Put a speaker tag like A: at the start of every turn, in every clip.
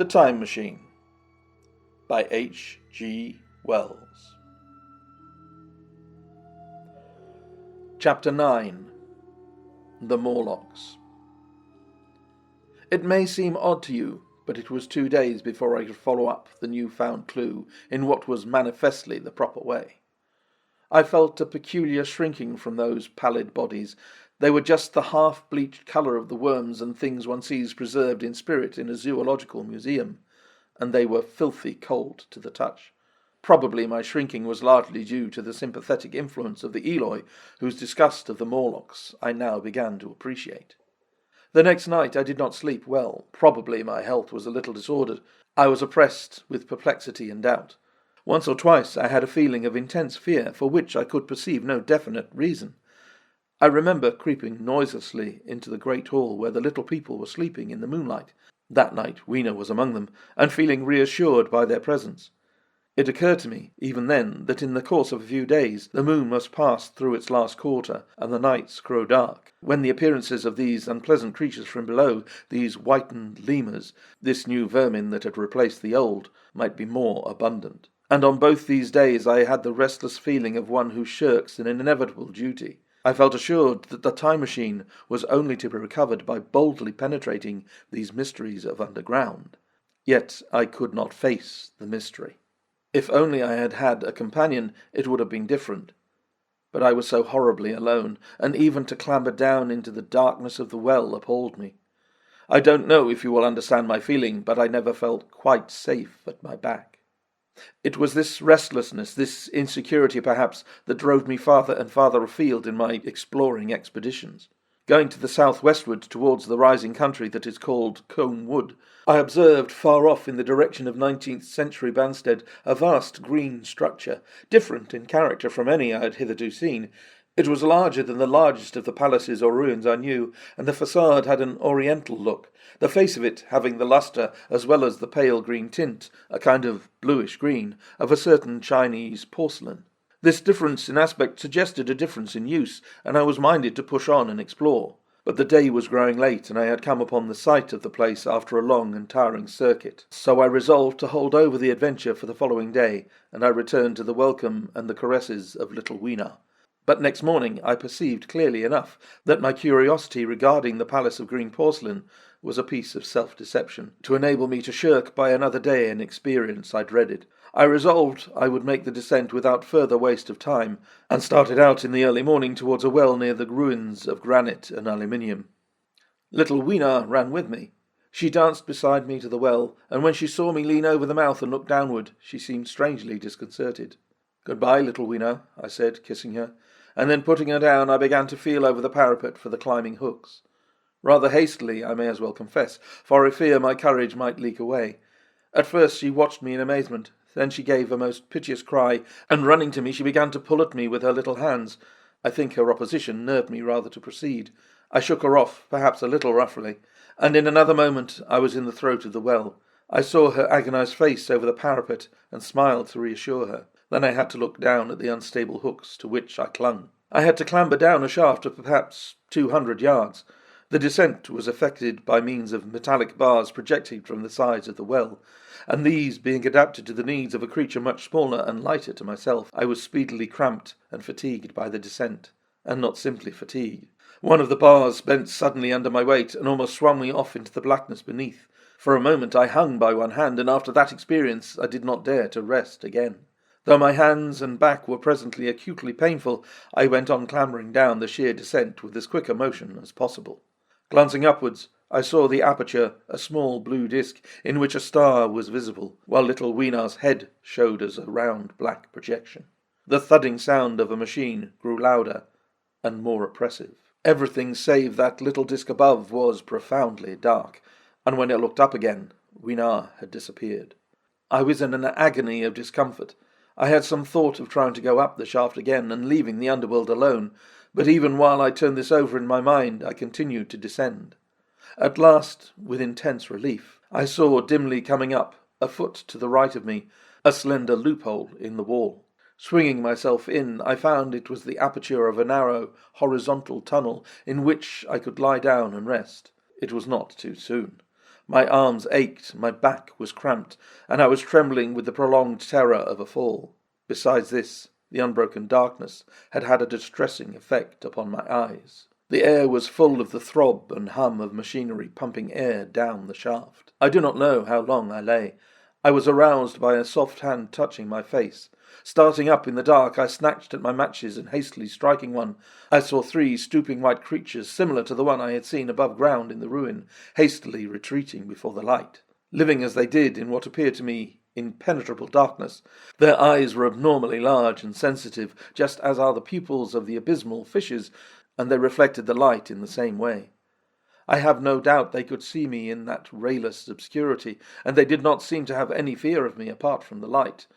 A: Time Machine by H. G. Wells. Chapter 9. The Morlocks. It may seem odd to you, but it was 2 days before I could follow up the new-found clue in what was manifestly the proper way. I felt a peculiar shrinking from those pallid bodies. They were just the half-bleached colour of the worms and things one sees preserved in spirit in a zoological museum, and they were filthy cold to the touch. Probably my shrinking was largely due to the sympathetic influence of the Eloi, whose disgust of the Morlocks I now began to appreciate. The next night I did not sleep well. Probably my health was a little disordered. I was oppressed with perplexity and doubt. Once or twice I had a feeling of intense fear, for which I could perceive no definite reason. I remember creeping noiselessly into the great hall where the little people were sleeping in the moonlight. That night Weena was among them, and feeling reassured by their presence. It occurred to me, even then, that in the course of a few days the moon must pass through its last quarter, and the nights grow dark, when the appearances of these unpleasant creatures from below, these whitened lemurs, this new vermin that had replaced the old, might be more abundant. And on both these days I had the restless feeling of one who shirks an inevitable duty. I felt assured that the time machine was only to be recovered by boldly penetrating these mysteries of underground. Yet I could not face the mystery. If only I had had a companion, it would have been different. But I was so horribly alone, and even to clamber down into the darkness of the well appalled me. I don't know if you will understand my feeling, but I never felt quite safe at my back. It was this restlessness, this insecurity perhaps, that drove me farther and farther afield in my exploring expeditions. Going to the southwestward towards the rising country that is called Combe Wood, I observed far off in the direction of 19th century Banstead a vast green structure, different in character from any I had hitherto seen. It was larger than the largest of the palaces or ruins I knew, and the facade had an oriental look, the face of it having the lustre as well as the pale green tint, a kind of bluish green, of a certain Chinese porcelain. This difference in aspect suggested a difference in use, and I was minded to push on and explore. But the day was growing late, and I had come upon the site of the place after a long and tiring circuit. So I resolved to hold over the adventure for the following day, and I returned to the welcome and the caresses of little Weena. But next morning I perceived clearly enough that my curiosity regarding the palace of green porcelain was a piece of self-deception, to enable me to shirk by another day an experience I dreaded. I resolved I would make the descent without further waste of time, and started out in the early morning towards a well near the ruins of granite and aluminium. Little Weena ran with me. She danced beside me to the well, and when she saw me lean over the mouth and look downward, she seemed strangely disconcerted. "Goodbye, little Weena," I said, kissing her, and then putting her down I began to feel over the parapet for the climbing hooks. Rather hastily, I may as well confess, for I fear my courage might leak away. At first she watched me in amazement, then she gave a most piteous cry, and running to me she began to pull at me with her little hands. I think her opposition nerved me rather to proceed. I shook her off, perhaps a little roughly, and in another moment I was in the throat of the well. I saw her agonized face over the parapet, and smiled to reassure her. Then I had to look down at the unstable hooks to which I clung. I had to clamber down a shaft of perhaps 200 yards. The descent was effected by means of metallic bars projecting from the sides of the well, and these being adapted to the needs of a creature much smaller and lighter to myself, I was speedily cramped and fatigued by the descent, and not simply fatigue. One of the bars bent suddenly under my weight and almost swung me off into the blackness beneath. For a moment I hung by one hand, and after that experience I did not dare to rest again. Though my hands and back were presently acutely painful, I went on clambering down the sheer descent with as quick a motion as possible. Glancing upwards, I saw the aperture, a small blue disc, in which a star was visible, while little Weena's head showed as a round black projection. The thudding sound of a machine grew louder and more oppressive. Everything save that little disc above was profoundly dark, and when I looked up again, Weena had disappeared. I was in an agony of discomfort. I had some thought of trying to go up the shaft again and leaving the underworld alone, but even while I turned this over in my mind, I continued to descend. At last, with intense relief, I saw dimly coming up, a foot to the right of me, a slender loophole in the wall. Swinging myself in, I found it was the aperture of a narrow, horizontal tunnel in which I could lie down and rest. It was not too soon. My arms ached, my back was cramped, and I was trembling with the prolonged terror of a fall. Besides this, the unbroken darkness had had a distressing effect upon my eyes. The air was full of the throb and hum of machinery pumping air down the shaft. I do not know how long I lay. I was aroused by a soft hand touching my face. Starting up in the dark, I snatched at my matches and hastily striking one, I saw 3 stooping white creatures similar to the one I had seen above ground in the ruin, hastily retreating before the light. Living as they did in what appeared to me impenetrable darkness, their eyes were abnormally large and sensitive, just as are the pupils of the abysmal fishes, and they reflected the light in the same way. I have no doubt they could see me in that rayless obscurity, and they did not seem to have any fear of me apart from the light.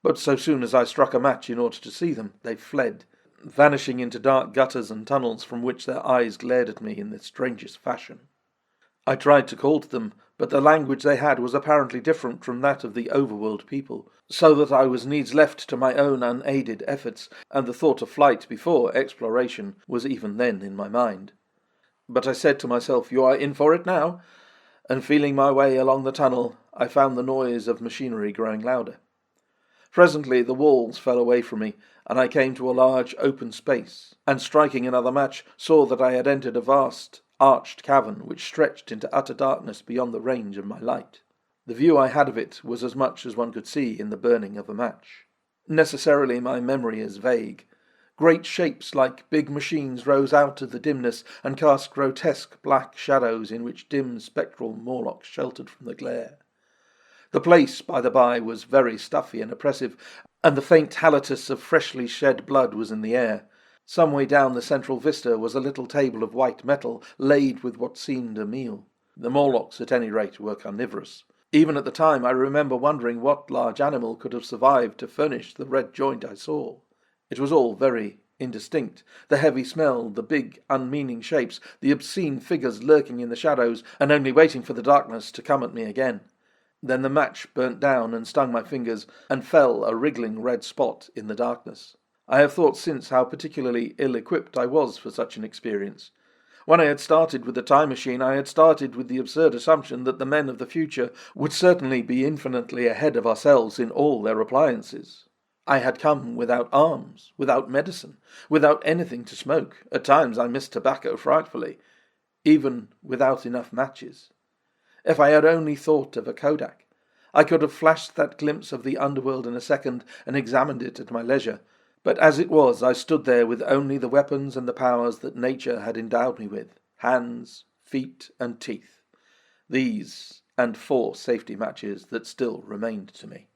A: But so soon as I struck a match in order to see them, they fled, vanishing into dark gutters and tunnels from which their eyes glared at me in the strangest fashion. I tried to call to them, but the language they had was apparently different from that of the overworld people, so that I was needs left to my own unaided efforts, and the thought of flight before exploration was even then in my mind. But I said to myself, "You are in for it now," and feeling my way along the tunnel, I found the noise of machinery growing louder. Presently the walls fell away from me, and I came to a large open space, and striking another match, saw that I had entered a vast, arched cavern which stretched into utter darkness beyond the range of my light. The view I had of it was as much as one could see in the burning of a match. Necessarily my memory is vague. Great shapes like big machines rose out of the dimness and cast grotesque black shadows in which dim spectral Morlocks sheltered from the glare. The place, by the by, was very stuffy and oppressive, and the faint halitus of freshly shed blood was in the air. Some way down the central vista was a little table of white metal, laid with what seemed a meal. The Morlocks, at any rate, were carnivorous. Even at the time I remember wondering what large animal could have survived to furnish the red joint I saw. It was all very indistinct, the heavy smell, the big, unmeaning shapes, the obscene figures lurking in the shadows, and only waiting for the darkness to come at me again. Then the match burnt down and stung my fingers, and fell a wriggling red spot in the darkness. I have thought since how particularly ill-equipped I was for such an experience. When I had started with the time machine, I had started with the absurd assumption that the men of the future would certainly be infinitely ahead of ourselves in all their appliances. I had come without arms, without medicine, without anything to smoke. At times I missed tobacco frightfully, even without enough matches. If I had only thought of a kodak, I could have flashed that glimpse of the underworld in a second and examined it at my leisure. But as it was, I stood there with only the weapons and the powers that nature had endowed me with, hands, feet, and teeth. These, and 4 safety matches that still remained to me.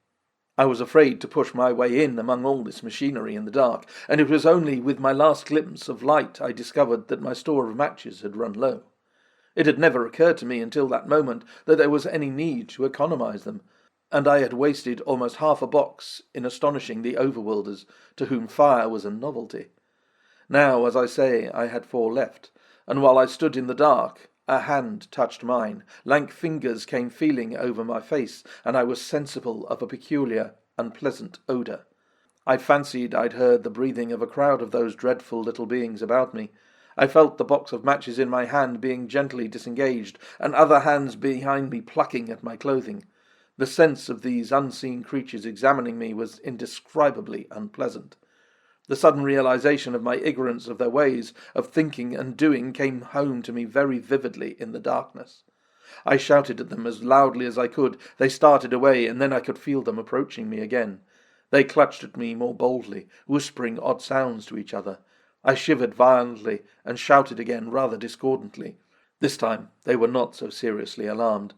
A: I was afraid to push my way in among all this machinery in the dark, and it was only with my last glimpse of light I discovered that my store of matches had run low. It had never occurred to me until that moment that there was any need to economize them, and I had wasted almost half a box in astonishing the overworlders, to whom fire was a novelty. Now, as I say, I had 4 left, and while I stood in the dark, a hand touched mine, lank fingers came feeling over my face, and I was sensible of a peculiar, unpleasant odour. I fancied I'd heard the breathing of a crowd of those dreadful little beings about me. I felt the box of matches in my hand being gently disengaged, and other hands behind me plucking at my clothing. The sense of these unseen creatures examining me was indescribably unpleasant. The sudden realization of my ignorance of their ways of thinking and doing came home to me very vividly in the darkness. I shouted at them as loudly as I could. They started away, and then I could feel them approaching me again. They clutched at me more boldly, whispering odd sounds to each other. I shivered violently and shouted again rather discordantly. This time they were not so seriously alarmed,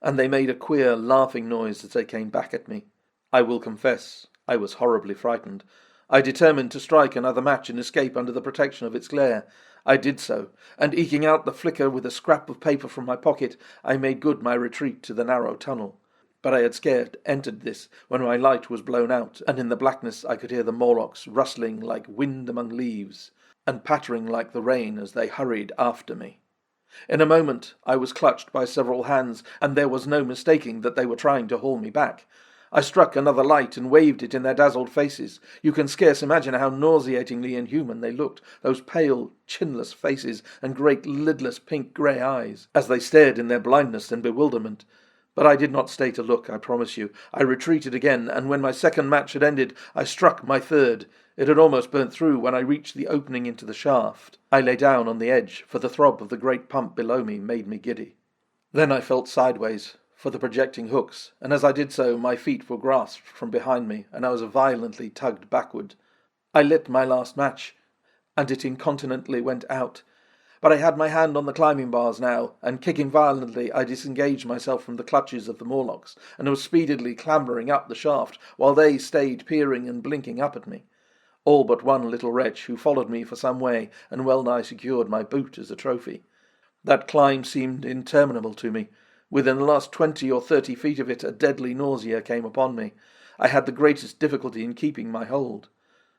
A: and they made a queer laughing noise as they came back at me. I will confess I was horribly frightened. I determined to strike another match and escape under the protection of its glare. I did so, and eking out the flicker with a scrap of paper from my pocket, I made good my retreat to the narrow tunnel. But I had scarce entered this when my light was blown out, and in the blackness I could hear the Morlocks rustling like wind among leaves, and pattering like the rain as they hurried after me. In a moment I was clutched by several hands, and there was no mistaking that they were trying to haul me back. I struck another light and waved it in their dazzled faces. You can scarce imagine how nauseatingly inhuman they looked, those pale, chinless faces and great lidless pink-grey eyes, as they stared in their blindness and bewilderment. But I did not stay to look, I promise you. I retreated again, and when my second match had ended, I struck my third. It had almost burnt through when I reached the opening into the shaft. I lay down on the edge, for the throb of the great pump below me made me giddy. Then I felt sideways for the projecting hooks, and as I did so, my feet were grasped from behind me, and I was violently tugged backward. I lit my last match, and it incontinently went out. But I had my hand on the climbing bars now, and kicking violently, I disengaged myself from the clutches of the Morlocks, and was speedily clambering up the shaft, while they stayed peering and blinking up at me. All but one little wretch, who followed me for some way, and well-nigh secured my boot as a trophy. That climb seemed interminable to me. Within the last 20 or 30 feet of it, a deadly nausea came upon me. I had the greatest difficulty in keeping my hold.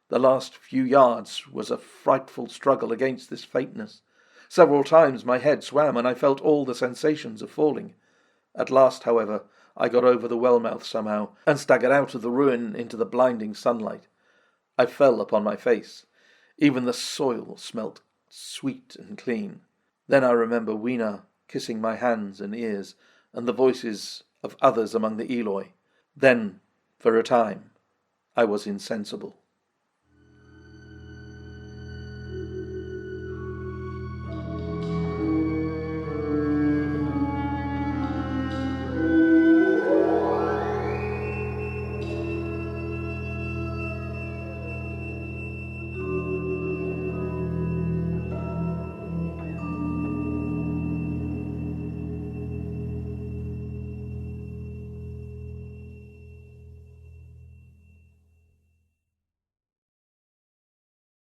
A: The last few yards was a frightful struggle against this faintness. Several times my head swam, and I felt all the sensations of falling. At last, however, I got over the well-mouth somehow, and staggered out of the ruin into the blinding sunlight. I fell upon my face. Even the soil smelt sweet and clean. Then I remember Weena kissing my hands and ears, and the voices of others among the Eloi. Then, for a time, I was insensible.